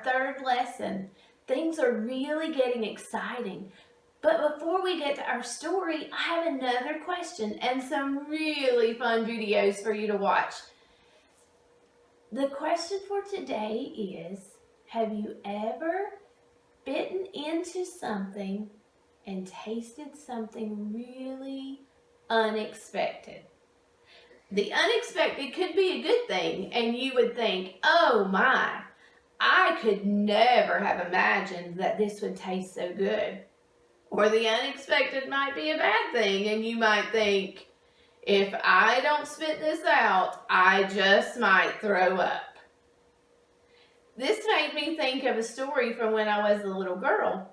our third lesson. Things are really getting exciting. But before we get to our story, I have another question and some really fun videos for you to watch. The question for today is, have you ever bitten into something and tasted something really unexpected? The unexpected could be a good thing, and you would think, oh my, I could never have imagined that this would taste so good. Or the unexpected might be a bad thing, and you might think, if I don't spit this out, I just might throw up. This made me think of a story from when I was a little girl.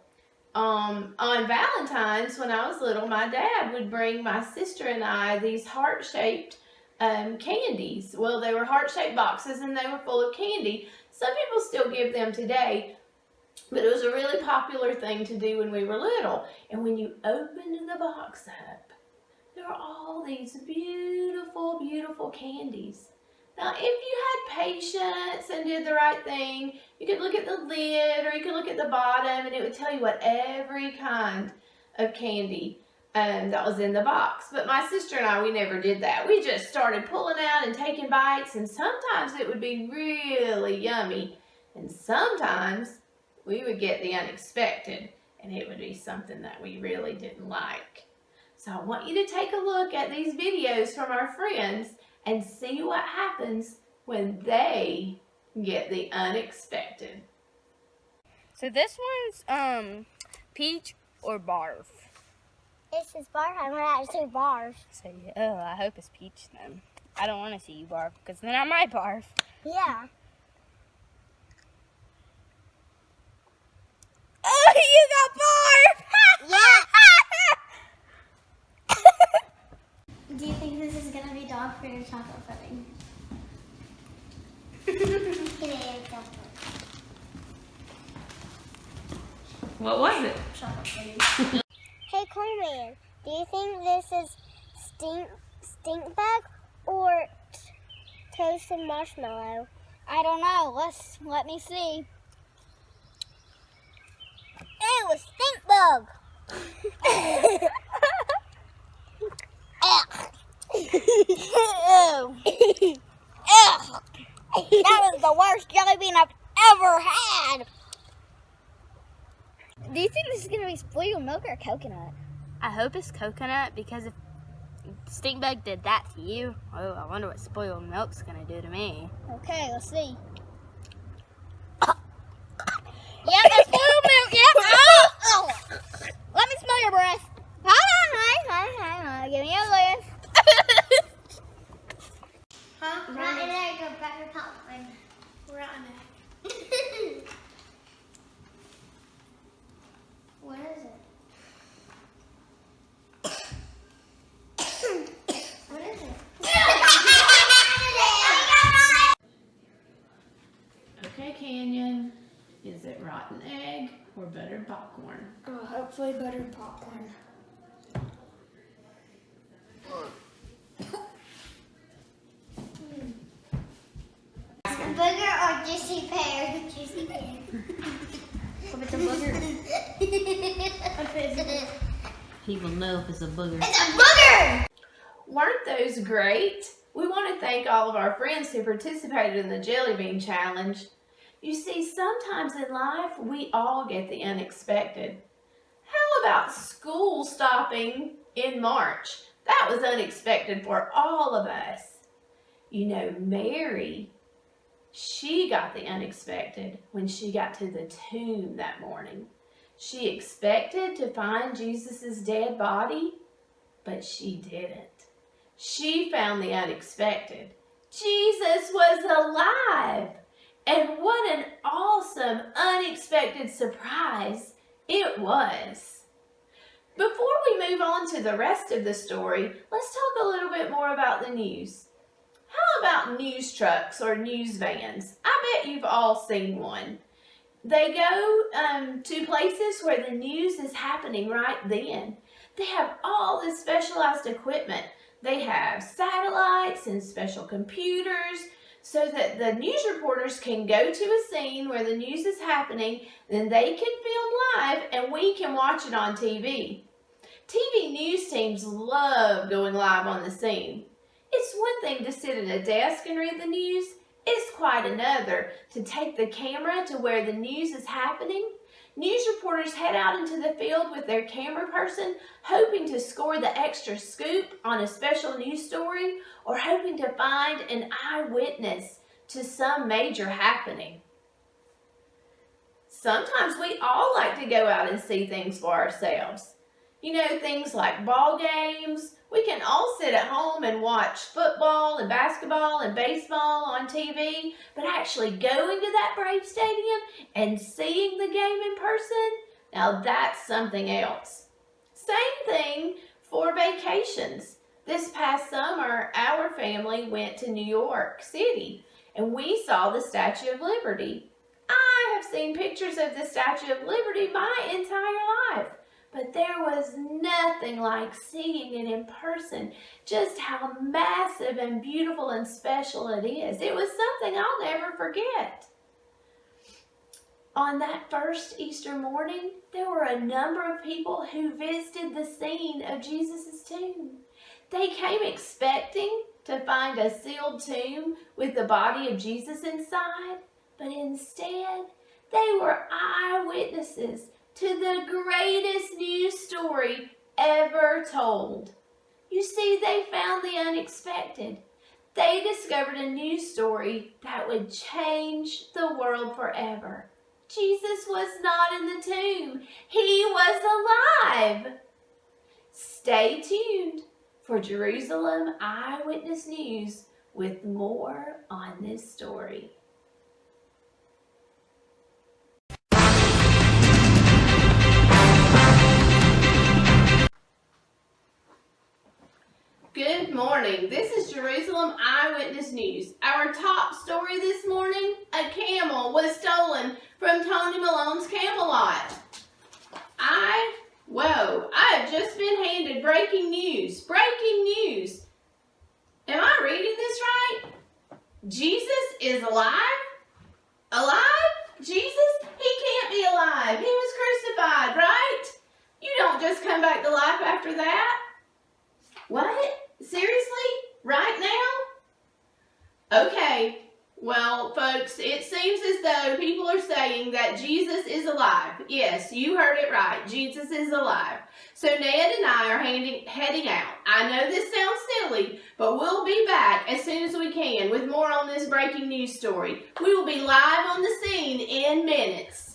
On Valentine's, when I was little, my dad would bring my sister and I these heart-shaped candies. Well, they were heart-shaped boxes and they were full of candy. Some people still give them today, but it was a really popular thing to do when we were little. And when you opened the box up, there were all these beautiful, beautiful candies. Now, if you had patience and did the right thing, you could look at the lid or you could look at the bottom and it would tell you what every kind of candy that was in the box. But my sister and I, we never did that. We just started pulling out and taking bites, and sometimes it would be really yummy, and sometimes we would get the unexpected, and it would be something that we really didn't like. So I want you to take a look at these videos from our friends and see what happens when they get the unexpected. So this one's peach or barf. This is barf. I'm gonna say barf. So I hope it's peach then. I don't want to see you barf because then I might barf. Yeah. Oh, you got barf! Yeah. Do you think this is gonna be dog food or chocolate pudding? What was it? Chocolate pudding. Hey, Coleman, do you think this is stink bug or toasted marshmallow? I don't know. Let me see. It was stink bug. That was the worst jelly bean I've ever had. Do you think this is going to be spoiled milk or coconut? I hope it's coconut, because if stink bug did that to you, oh, I wonder what spoiled milk's going to do to me. Okay, let's see. Yeah, that's spoiled milk. Yep. Oh. Let me smell your breath. Hang on. Give me a lift. Huh? Right in there, go back to popcorn. Right in there. What is it? What is it? Okay, Canyon. Is it rotten egg or buttered popcorn? Oh, hopefully buttered popcorn. Booger or juicy pear? Juicy pear. If it's a booger. He will know if it's a booger. It's a booger! Weren't those great? We want to thank all of our friends who participated in the Jelly Bean Challenge. You see, sometimes in life, we all get the unexpected. How about school stopping in March? That was unexpected for all of us. You know, Mary, she got the unexpected when she got to the tomb that morning. She expected to find Jesus' dead body, but she didn't. She found the unexpected. Jesus was alive! And what an awesome, unexpected surprise it was. Before we move on to the rest of the story, let's talk a little bit more about the news. How about news trucks or news vans? I bet you've all seen one. They go to places where the news is happening right then. They have all this specialized equipment. They have satellites and special computers so that the news reporters can go to a scene where the news is happening, then they can film live and we can watch it on TV. TV news teams love going live on the scene. It's one thing to sit at a desk and read the news. It's quite another to take the camera to where the news is happening. News reporters head out into the field with their camera person, hoping to score the extra scoop on a special news story or hoping to find an eyewitness to some major happening. Sometimes we all like to go out and see things for ourselves. You know, things like ball games. We can all sit at home and watch football and basketball and baseball on TV, but actually going to that Brave Stadium and seeing the game in person, now that's something else. Same thing for vacations. This past summer, our family went to New York City and we saw the Statue of Liberty. I have seen pictures of the Statue of Liberty my entire life. But there was nothing like seeing it in person, just how massive and beautiful and special it is. It was something I'll never forget. On that first Easter morning, there were a number of people who visited the scene of Jesus' tomb. They came expecting to find a sealed tomb with the body of Jesus inside, but instead, they were eyewitnesses to the greatest news story ever told. You see, they found the unexpected. They discovered a news story that would change the world forever. Jesus was not in the tomb. He was alive. Stay tuned for Jerusalem Eyewitness News with more on this story. Good morning. This is Jerusalem Eyewitness News. Our top story this morning, a camel was stolen from Tony Malone's Camelot. I have just been handed breaking news. Breaking news. Am I reading this right? Jesus is alive? Alive? Jesus? He can't be alive. He was crucified, right? You don't just come back to life after that. What? Seriously? Right now? Okay. Well, folks, it seems as though people are saying that Jesus is alive. Yes, you heard it right. Jesus is alive. So Ned and I are heading out. I know this sounds silly, but we'll be back as soon as we can with more on this breaking news story. We will be live on the scene in minutes.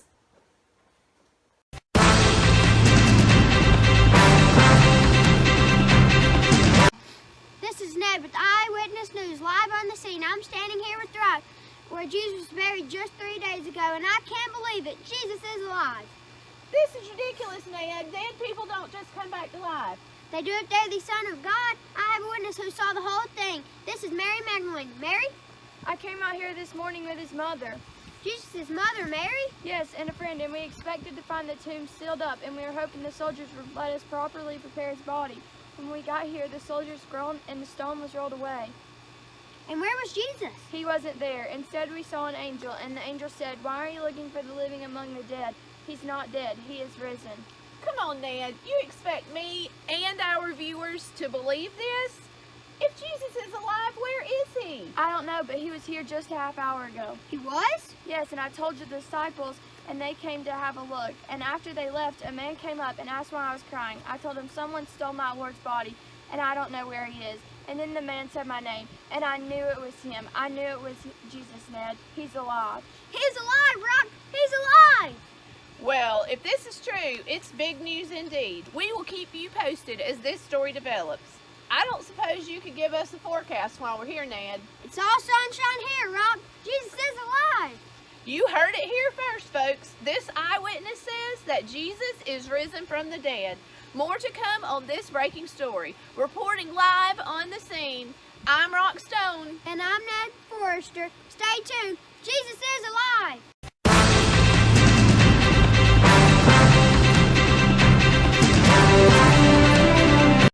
This is Ned with Eyewitness News, live on the scene. I'm standing here with Rock, where Jesus was buried just 3 days ago, and I can't believe it. Jesus is alive. This is ridiculous, Ned. Dead people don't just come back to life. They do if they're the Son of God. I have a witness who saw the whole thing. This is Mary Magdalene. Mary? I came out here this morning with his mother. Jesus' mother, Mary? Yes, and a friend, and we expected to find the tomb sealed up, and we were hoping the soldiers would let us properly prepare his body. When we got here, the soldiers groaned and the stone was rolled away. And where was Jesus? He wasn't there. Instead, we saw an angel, and the angel said, "Why are you looking for the living among the dead? He's not dead. He is risen." Come on, Ned. You expect me and our viewers to believe this? If Jesus is alive, where is he? I don't know, but he was here just a half hour ago. He was? Yes, and I told the disciples, and they came to have a look. And after they left, a man came up and asked why I was crying. I told him someone stole my Lord's body, and I don't know where he is. And then the man said my name, and I knew it was him. I knew it was Jesus, Ned. He's alive. He's alive, Rock! He's alive! Well, if this is true, it's big news indeed. We will keep you posted as this story develops. I don't suppose you could give us a forecast while we're here, Ned. It's all sunshine here, Rock. Jesus is alive. You heard it here first, folks. This eyewitness says that Jesus is risen from the dead. More to come on this breaking story. Reporting live on the scene, I'm Rock Stone. And I'm Ned Forrester. Stay tuned. Jesus is alive.